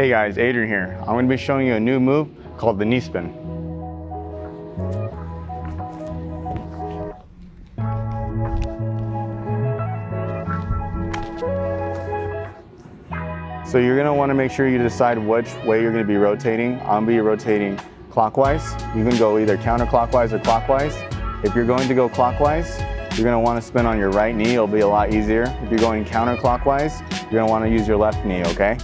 Hey guys, Adrian here. I'm going to be showing you a new move called the knee spin. So you're going to want to make sure you decide which way you're going to be rotating. I'm going to be rotating clockwise. You can go either counterclockwise or clockwise. If you're going to go clockwise, you're going to want to spin on your right knee. It'll be a lot easier. If you're going counterclockwise, you're going to want to use your left knee, okay?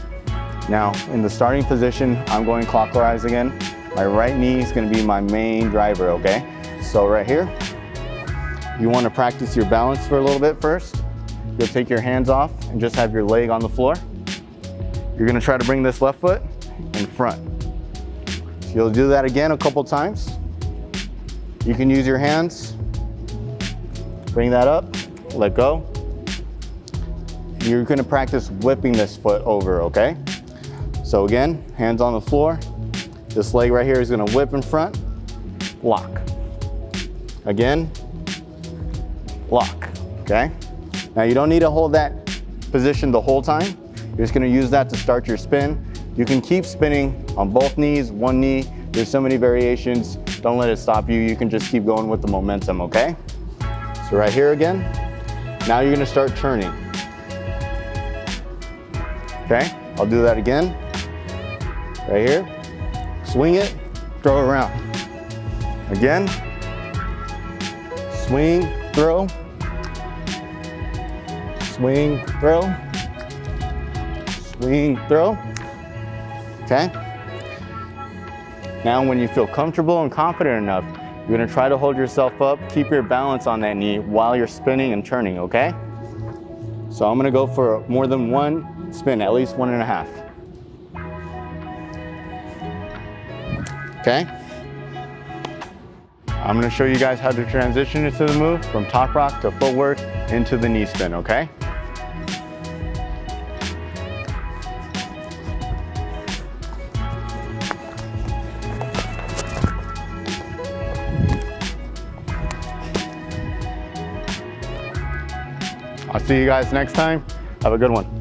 Now, in the starting position, I'm going clockwise again. My right knee is going to be my main driver, okay? So right here, you want to practice your balance for a little bit first. You'll take your hands off and just have your leg on the floor. You're going to try to bring this left foot in front. So you'll do that again a couple times. You can use your hands. Bring that up, let go. You're going to practice whipping this foot over, okay? So again, hands on the floor. This leg right here is going to whip in front, lock. Again, lock, okay? Now you don't need to hold that position the whole time. You're just going to use that to start your spin. You can keep spinning on both knees, one knee. There's so many variations. Don't let it stop you. You can just keep going with the momentum, okay? So right here again. Now you're going to start turning. Okay, I'll do that again. Right here, swing it, throw it around. Again, swing, throw, swing, throw, swing, throw. Okay? Now when you feel comfortable and confident enough, you're gonna try to hold yourself up, keep your balance on that knee while you're spinning and turning, okay? So I'm gonna go for more than one spin, at least 1.5. Okay? I'm going to show you guys how to transition into the move from top rock to footwork into the knee spin, okay? I'll see you guys next time. Have a good one.